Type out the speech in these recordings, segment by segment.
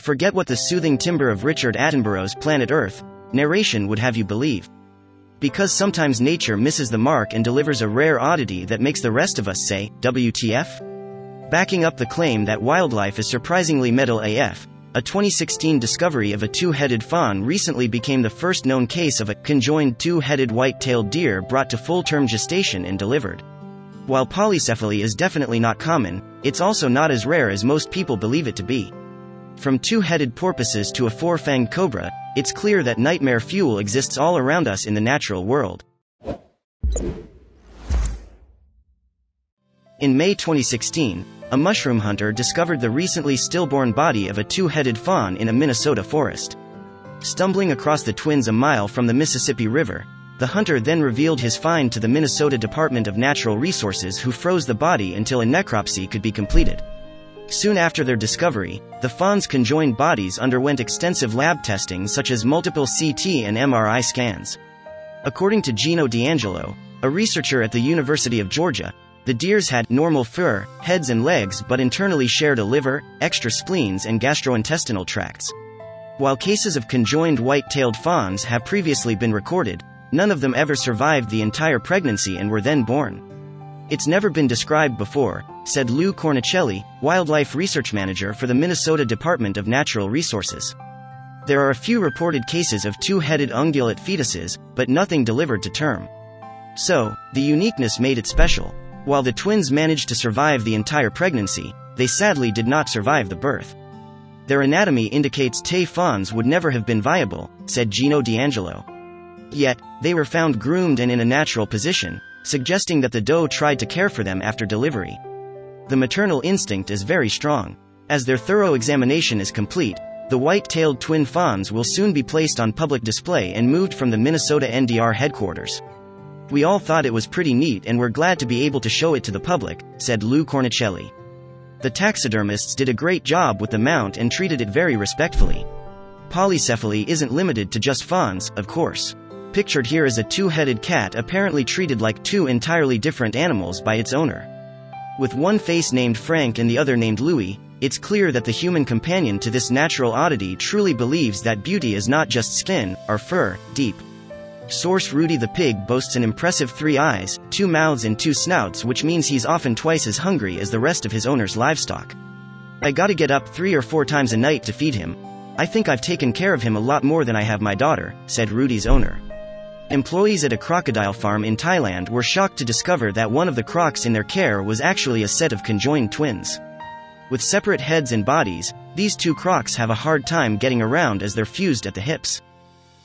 Forget what the soothing timbre of Richard Attenborough's Planet Earth narration would have you believe. Because sometimes nature misses the mark and delivers a rare oddity that makes the rest of us say, WTF? Backing up the claim that wildlife is surprisingly metal AF, a 2016 discovery of a two-headed fawn recently became the first known case of a conjoined two-headed white-tailed deer brought to full-term gestation and delivered. While polycephaly is definitely not common, it's also not as rare as most people believe it to be. From two-headed porpoises to a four-fanged cobra, it's clear that nightmare fuel exists all around us in the natural world. In May 2016, a mushroom hunter discovered the recently stillborn body of a two-headed fawn in a Minnesota forest. Stumbling across the twins a mile from the Mississippi River, the hunter then revealed his find to the Minnesota Department of Natural Resources, who froze the body until a necropsy could be completed. Soon after their discovery, the fawn's conjoined bodies underwent extensive lab testing such as multiple CT and MRI scans. According to Gino D'Angelo, a researcher at the University of Georgia, the deers had normal fur, heads and legs but internally shared a liver, extra spleens and gastrointestinal tracts. While cases of conjoined white-tailed fawns have previously been recorded, none of them ever survived the entire pregnancy and were then born. It's never been described before, said Lou Cornicelli, wildlife research manager for the Minnesota Department of Natural Resources. There are a few reported cases of two-headed ungulate fetuses, but nothing delivered to term. So, the uniqueness made it special. While the twins managed to survive the entire pregnancy, they sadly did not survive the birth. Their anatomy indicates Tay fawns would never have been viable, said Gino D'Angelo. Yet, they were found groomed and in a natural position, suggesting that the doe tried to care for them after delivery. The maternal instinct is very strong. As their thorough examination is complete, the white-tailed twin fawns will soon be placed on public display and moved from the Minnesota NDR headquarters. We all thought it was pretty neat and we're glad to be able to show it to the public, said Lou Cornicelli. The taxidermists did a great job with the mount and treated it very respectfully. Polycephaly isn't limited to just fawns, of course. Pictured here is a two-headed cat apparently treated like two entirely different animals by its owner. With one face named Frank and the other named Louis, it's clear that the human companion to this natural oddity truly believes that beauty is not just skin, or fur, deep. Source: Rudy the pig boasts an impressive 3 eyes, 2 mouths and 2 snouts, which means he's often twice as hungry as the rest of his owner's livestock. I gotta get up 3 or 4 times a night to feed him. I think I've taken care of him a lot more than I have my daughter, said Rudy's owner. Employees at a crocodile farm in Thailand were shocked to discover that one of the crocs in their care was actually a set of conjoined twins. With separate heads and bodies, these two crocs have a hard time getting around as they're fused at the hips.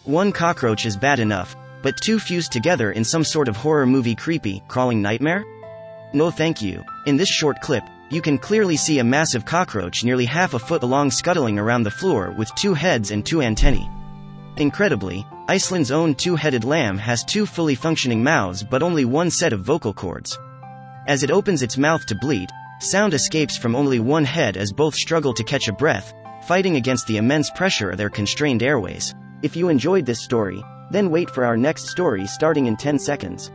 One cockroach is bad enough, but 2 fused together in some sort of horror movie creepy, crawling nightmare? No thank you. In this short clip, you can clearly see a massive cockroach nearly half a foot long scuttling around the floor with 2 heads and 2 antennae. Incredibly, Iceland's own two-headed lamb has 2 fully functioning mouths but only 1 set of vocal cords. As it opens its mouth to bleat, sound escapes from only one head as both struggle to catch a breath, fighting against the immense pressure of their constrained airways. If you enjoyed this story, then wait for our next story starting in 10 seconds.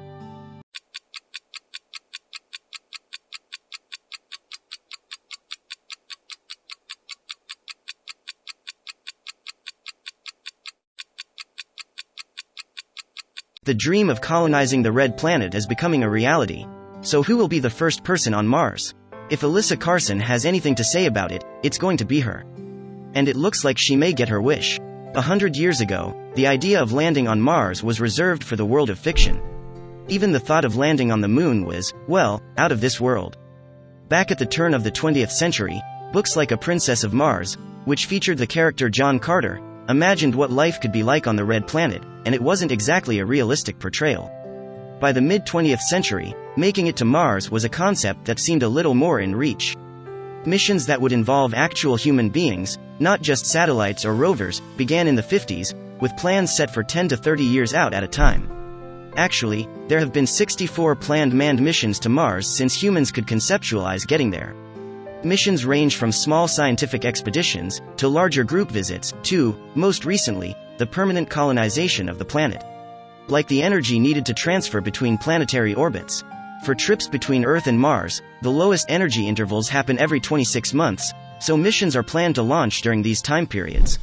The dream of colonizing the Red Planet is becoming a reality. So who will be the first person on Mars? If Alyssa Carson has anything to say about it, it's going to be her. And it looks like she may get her wish. 100 years ago, the idea of landing on Mars was reserved for the world of fiction. Even the thought of landing on the moon was, well, out of this world. Back at the turn of the 20th century, books like A Princess of Mars, which featured the character John Carter, imagined what life could be like on the Red Planet, and it wasn't exactly a realistic portrayal. By the mid-20th century, making it to Mars was a concept that seemed a little more in reach. Missions that would involve actual human beings, not just satellites or rovers, began in the 50s, with plans set for 10 to 30 years out at a time. Actually, there have been 64 planned manned missions to Mars since humans could conceptualize getting there. Missions range from small scientific expeditions to larger group visits to, most recently, the permanent colonization of the planet. Like the energy needed to transfer between planetary orbits. For trips between Earth and Mars, the lowest energy intervals happen every 26 months, so missions are planned to launch during these time periods.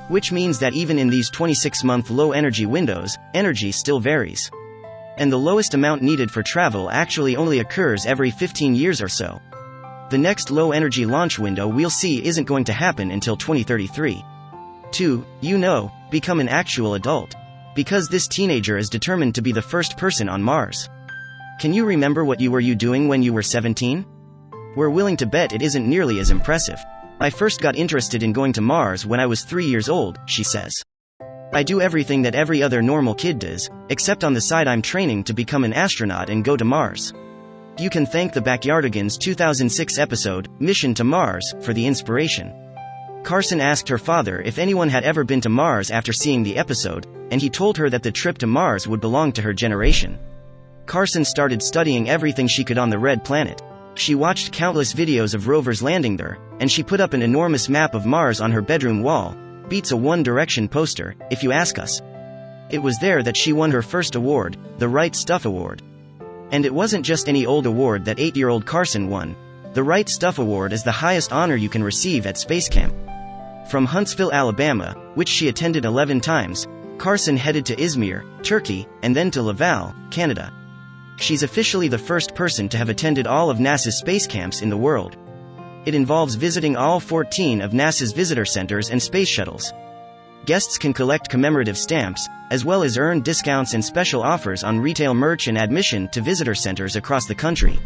Which means that even in these 26-month low-energy windows, energy still varies. And the lowest amount needed for travel actually only occurs every 15 years or so. The next low-energy launch window we'll see isn't going to happen until 2033. 2. Become an actual adult. Because this teenager is determined to be the first person on Mars. Can you remember what you were doing when you were 17? We're willing to bet it isn't nearly as impressive. I first got interested in going to Mars when I was 3 years old, she says. I do everything that every other normal kid does, except on the side I'm training to become an astronaut and go to Mars. You can thank the Backyardigans' 2006 episode, Mission to Mars, for the inspiration. Carson asked her father if anyone had ever been to Mars after seeing the episode, and he told her that the trip to Mars would belong to her generation. Carson started studying everything she could on the red planet. She watched countless videos of rovers landing there, and she put up an enormous map of Mars on her bedroom wall. Beats a One Direction poster, if you ask us. It was there that she won her first award, the Right Stuff Award. And it wasn't just any old award that 8-year-old Carson won. The Right Stuff Award is the highest honor you can receive at space camp. From Huntsville, Alabama, which she attended 11 times, Carson headed to Izmir, Turkey, and then to Laval, Canada. She's officially the first person to have attended all of NASA's space camps in the world. It involves visiting all 14 of NASA's visitor centers and space shuttles. Guests can collect commemorative stamps, as well as earn discounts and special offers on retail merch and admission to visitor centers across the country.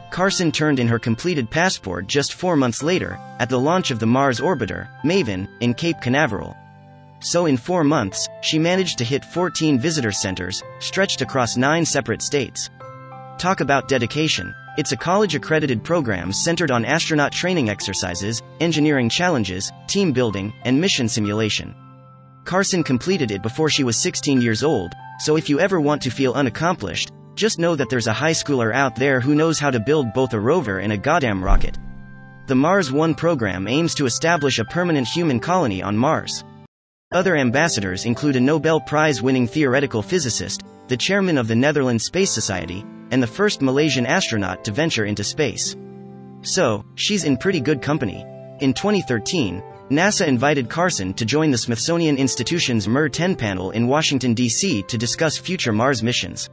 Carson turned in her completed passport just 4 months later, at the launch of the Mars orbiter, Maven, in Cape Canaveral. So in 4 months, she managed to hit 14 visitor centers, stretched across 9 separate states. Talk about dedication. It's a college-accredited program centered on astronaut training exercises, engineering challenges, team building, and mission simulation. Carson completed it before she was 16 years old, so if you ever want to feel unaccomplished, just know that there's a high schooler out there who knows how to build both a rover and a goddamn rocket. The Mars One program aims to establish a permanent human colony on Mars. Other ambassadors include a Nobel Prize-winning theoretical physicist, the chairman of the Netherlands Space Society, and the first Malaysian astronaut to venture into space. So, she's in pretty good company. In 2013, NASA invited Carson to join the Smithsonian Institution's MER-10 panel in Washington, D.C. to discuss future Mars missions.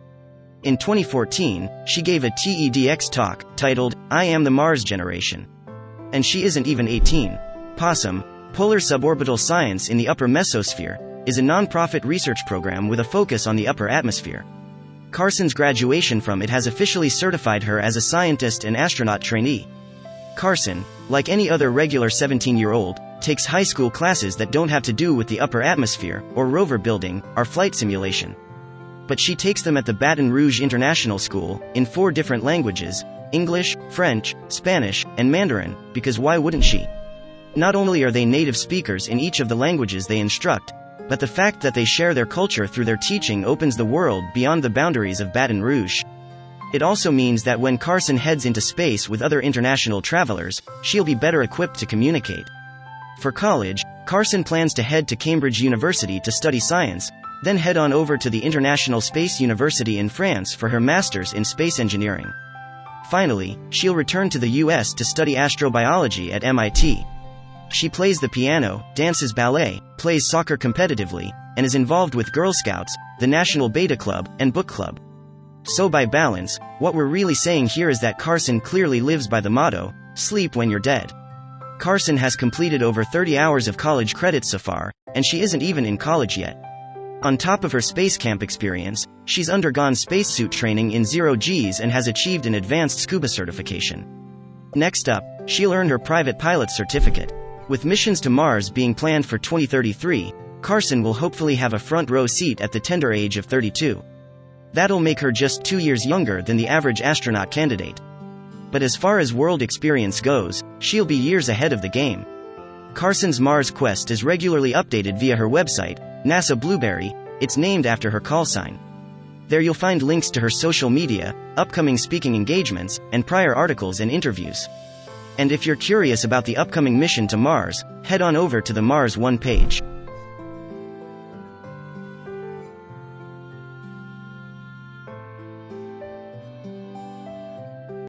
In 2014, she gave a TEDx talk, titled, I Am the Mars Generation. And she isn't even 18. POSSUM, Polar Suborbital Science in the Upper Mesosphere, is a non-profit research program with a focus on the upper atmosphere. Carson's graduation from it has officially certified her as a scientist and astronaut trainee. Carson, like any other regular 17-year-old, takes high school classes that don't have to do with the upper atmosphere, or rover building, or flight simulation. But she takes them at the Baton Rouge International School, in 4 different languages, English, French, Spanish, and Mandarin, because why wouldn't she? Not only are they native speakers in each of the languages they instruct, but the fact that they share their culture through their teaching opens the world beyond the boundaries of Baton Rouge. It also means that when Carson heads into space with other international travelers, she'll be better equipped to communicate. For college, Carson plans to head to Cambridge University to study science, then head on over to the International Space University in France for her master's in space engineering. Finally, she'll return to the US to study astrobiology at MIT. She plays the piano, dances ballet, plays soccer competitively, and is involved with Girl Scouts, the National Beta Club, and Book Club. So by balance, what we're really saying here is that Carson clearly lives by the motto, sleep when you're dead. Carson has completed over 30 hours of college credits so far, and she isn't even in college yet. On top of her space camp experience, she's undergone spacesuit training in 0Gs and has achieved an advanced scuba certification. Next up, she'll earn her private pilot certificate. With missions to Mars being planned for 2033, Carson will hopefully have a front row seat at the tender age of 32. That'll make her just 2 years younger than the average astronaut candidate. But as far as world experience goes, she'll be years ahead of the game. Carson's Mars quest is regularly updated via her website, NASA Blueberry. It's named after her call sign. There you'll find links to her social media, upcoming speaking engagements, and prior articles and interviews. And if you're curious about the upcoming mission to Mars, head on over to the Mars One page.